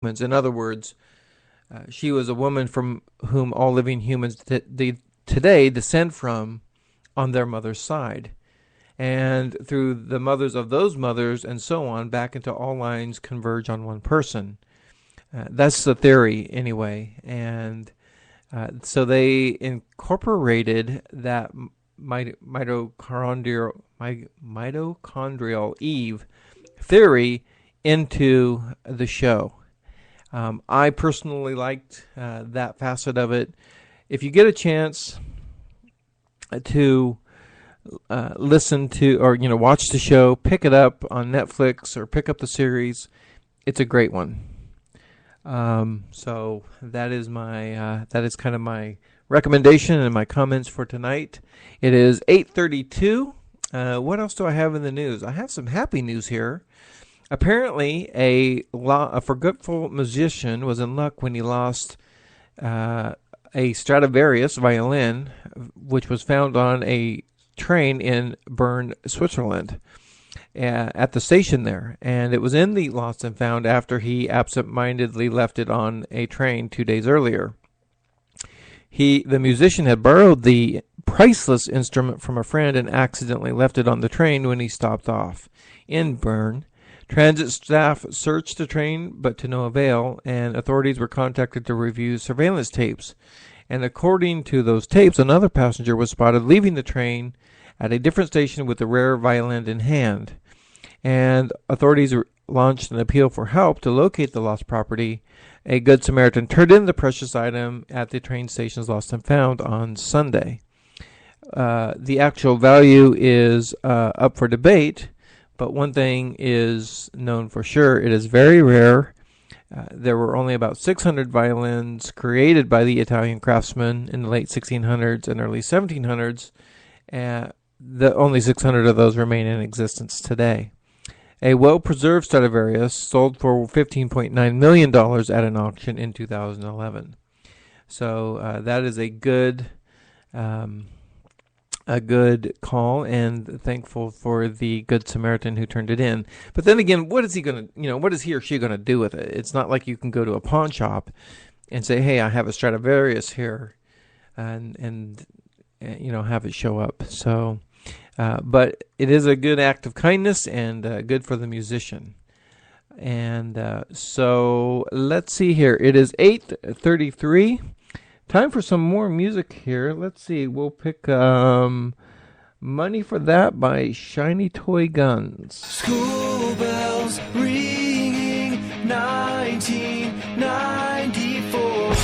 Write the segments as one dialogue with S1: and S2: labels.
S1: In other words, she was a woman from whom all living humans today descend from on their mother's side. And through the mothers of those mothers and so on, back into all lines converge on one person. That's the theory anyway. And so they incorporated that mitochondrial Eve theory into the show. I personally liked that facet of it. If you get a chance to listen to or watch the show, pick it up on Netflix or pick up the series. It's a great one. So that is kind of my recommendation and my comments for tonight. It is 8:32. What else do I have in the news? I have some happy news here. Apparently, a forgetful musician was in luck when he lost a Stradivarius violin, which was found on a train in Bern, Switzerland, at the station there. And it was in the lost and found after he absent-mindedly left it on a train 2 days earlier. The musician had borrowed the priceless instrument from a friend and accidentally left it on the train when he stopped off in Bern. Transit staff searched the train, but to no avail, and authorities were contacted to review surveillance tapes. And according to those tapes, another passenger was spotted leaving the train at a different station with the rare violin in hand. And authorities launched an appeal for help to locate the lost property. A Good Samaritan turned in the precious item at the train station's Lost and Found on Sunday. The actual value is up for debate, but one thing is known for sure: it is very rare. There were only about 600 violins created by the Italian craftsmen in the late 1600s and early 1700s. Only 600 of those remain in existence today. A well-preserved Stradivarius sold for $15.9 million at an auction in 2011. So that is a good call, and thankful for the Good Samaritan who turned it in. But then again, what is he or she going to do with it? It's not like you can go to a pawn shop and say, "Hey, I have a Stradivarius here," and have it show up. So, but it is a good act of kindness and good for the musician. And so let's see here. It is 8:33. Time for some more music here. Let's see. We'll pick Money for That by Shiny Toy Guns.
S2: School bells ringing, 1994.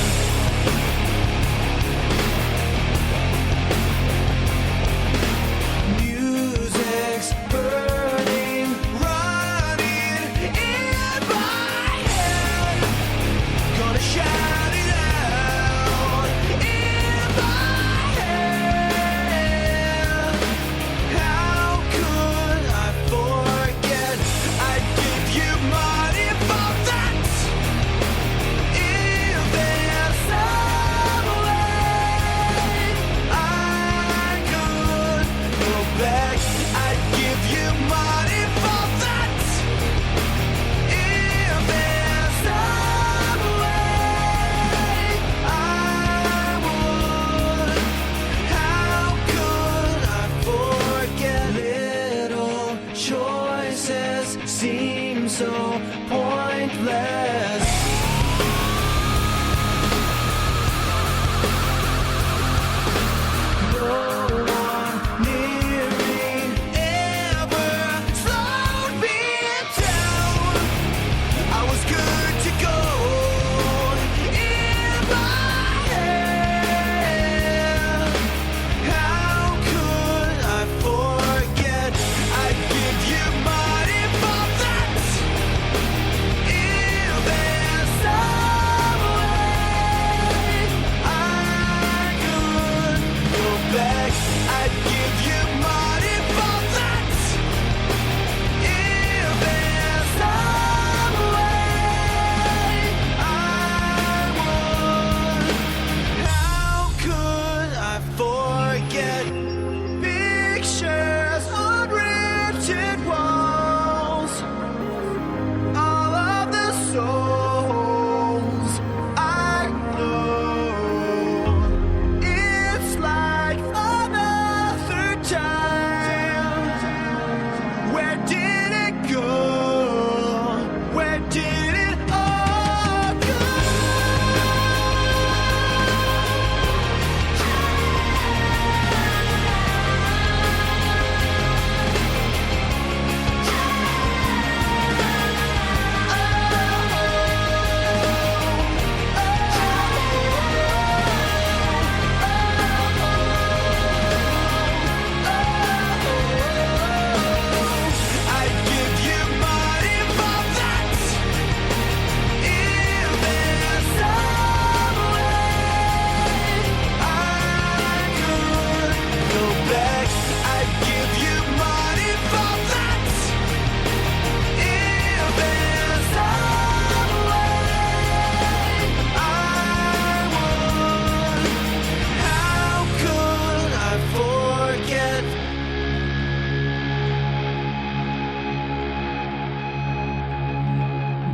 S2: Music's burning, running in my head. Gonna shout it out in my head. How could I forget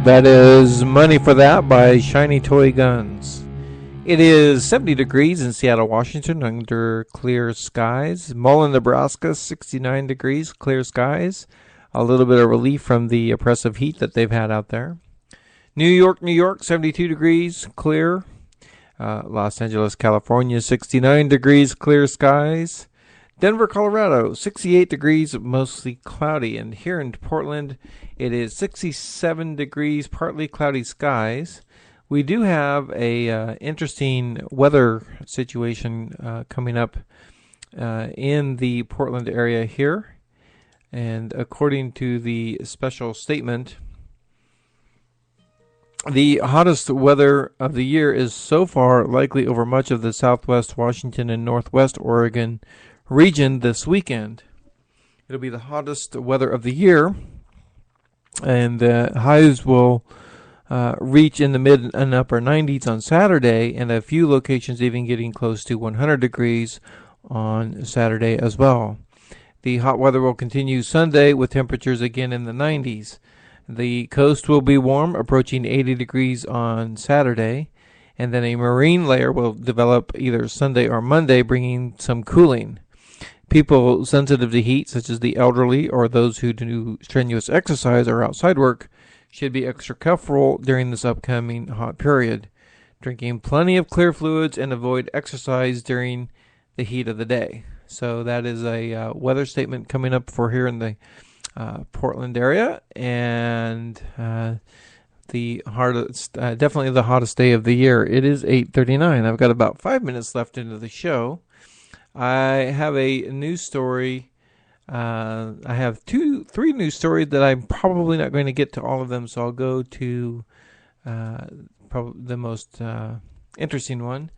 S1: That is Money for That by Shiny Toy Guns. It is 70 degrees in Seattle, Washington, under clear skies. Mullen, Nebraska, 69 degrees, clear skies. A little bit of relief from the oppressive heat that they've had out there. New York, 72 degrees, clear. Los Angeles, California, 69 degrees, clear skies. Denver, Colorado, 68 degrees, mostly cloudy. And here in Portland, it is 67 degrees, partly cloudy skies. We do have a interesting weather situation coming up in the Portland area here. And according to the special statement, the hottest weather of the year is so far likely over much of the southwest Washington and northwest Oregon region this weekend. It'll be the hottest weather of the year, and the highs will reach in the mid and upper 90s on Saturday, and a few locations even getting close to 100 degrees on Saturday as well. The hot weather will continue Sunday with temperatures again in the 90s. The coast will be warm, approaching 80 degrees on Saturday, and then a marine layer will develop either Sunday or Monday, bringing some cooling. People sensitive to heat, such as the elderly or those who do strenuous exercise or outside work, should be extra careful during this upcoming hot period, drinking plenty of clear fluids and avoid exercise during the heat of the day. So that is a weather statement coming up for here in the Portland area, and the hardest, definitely the hottest day of the year. It is 8:39. I've got about 5 minutes left into the show. I have a news story. I have three news stories that I'm probably not going to get to all of them, so I'll go to probably the most interesting one.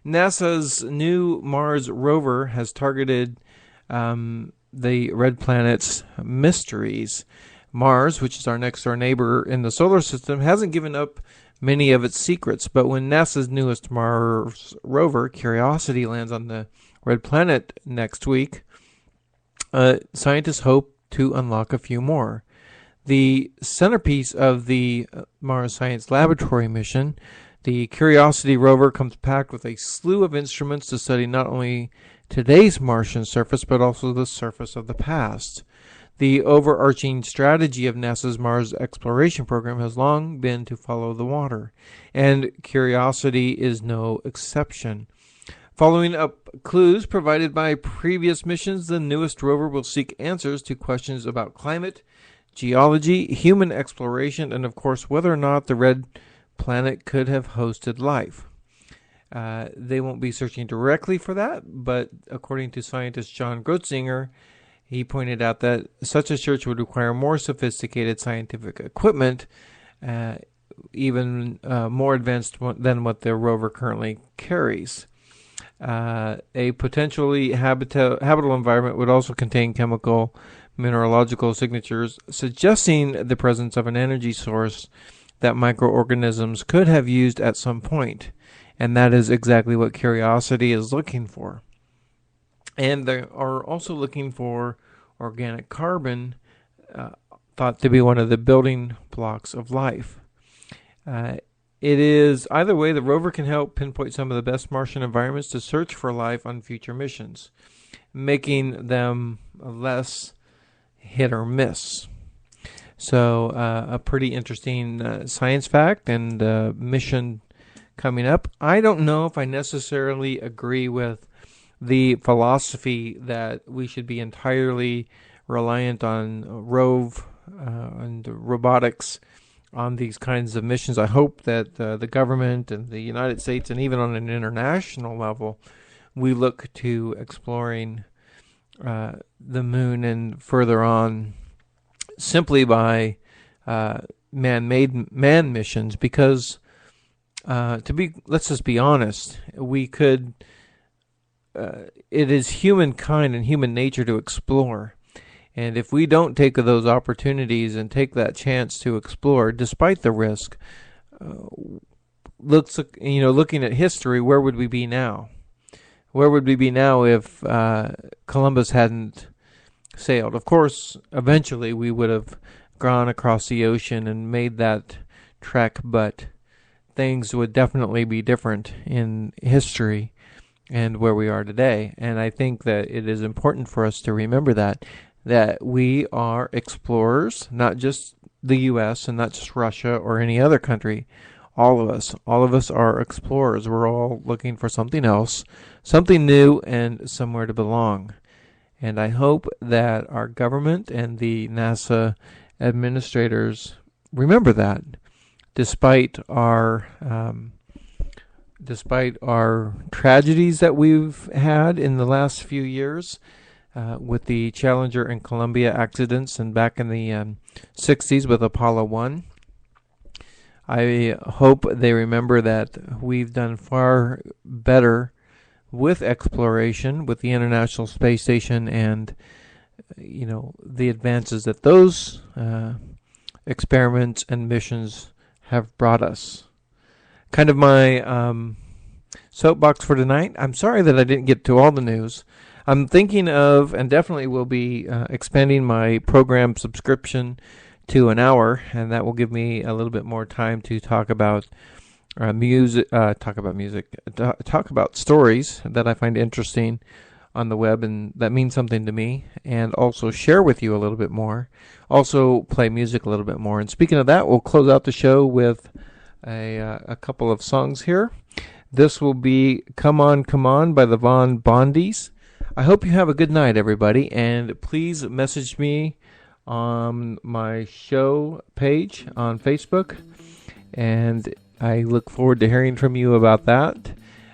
S1: NASA's new Mars rover has targeted the red planet's mysteries. Mars, which is our next door neighbor in the solar system, hasn't given up many of its secrets, but when NASA's newest Mars rover, Curiosity, lands on the red planet next week, scientists hope to unlock a few more. The centerpiece of the Mars Science Laboratory mission, the Curiosity rover, comes packed with a slew of instruments to study not only today's Martian surface, but also the surface of the past. The overarching strategy of NASA's Mars exploration program has long been to follow the water, and Curiosity is no exception. Following up clues provided by previous missions, the newest rover will seek answers to questions about climate, geology, human exploration, and of course whether or not the red planet could have hosted life. They won't be searching directly for that, but according to scientist John Grotzinger, he pointed out that such a search would require more sophisticated scientific equipment, even more advanced than what the rover currently carries. A potentially habitable environment would also contain chemical, mineralogical signatures suggesting the presence of an energy source that microorganisms could have used at some point. And that is exactly what Curiosity is looking for. And they are also looking for organic carbon, thought to be one of the building blocks of life. It is, either way, the rover can help pinpoint some of the best Martian environments to search for life on future missions, making them less hit or miss. So a pretty interesting science fact and mission coming up. I don't know if I necessarily agree with the philosophy that we should be entirely reliant on and robotics on these kinds of missions. I hope that the government and the United States, and even on an international level, we look to exploring the moon and further on simply by man missions, because let's just be honest, we could. It is humankind and human nature to explore. And if we don't take those opportunities and take that chance to explore, despite the risk, looking at history, where would we be now? Where would we be now if Columbus hadn't sailed? Of course, eventually we would have gone across the ocean and made that trek, but things would definitely be different in history and where we are today. And I think that it is important for us to remember that we are explorers, not just the U.S. and not just Russia or any other country. All of us are explorers. We're all looking for something else, something new, and somewhere to belong. And I hope that our government and the NASA administrators remember that, despite our tragedies that we've had in the last few years, with the Challenger and Columbia accidents, and back in the 60s with Apollo 1. I hope they remember that we've done far better with exploration, with the International Space Station, and the advances that those experiments and missions have brought us. Kind of my soapbox for tonight. I'm sorry that I didn't get to all the news. I'm thinking of, and definitely will be, expanding my program subscription to an hour, and that will give me a little bit more time to talk about talk about stories that I find interesting on the web and that mean something to me, and also share with you a little bit more. Also play music a little bit more. And speaking of that, we'll close out the show with a couple of songs here. This will be Come On, Come On by the Von Bondies. I hope you have a good night, everybody, and please message me on my show page on Facebook, and I look forward to hearing from you about that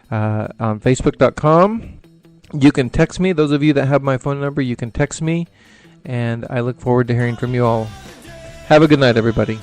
S1: on Facebook.com. You can text me. Those of you that have my phone number, you can text me, and I look forward to hearing from you all. Have a good night, everybody.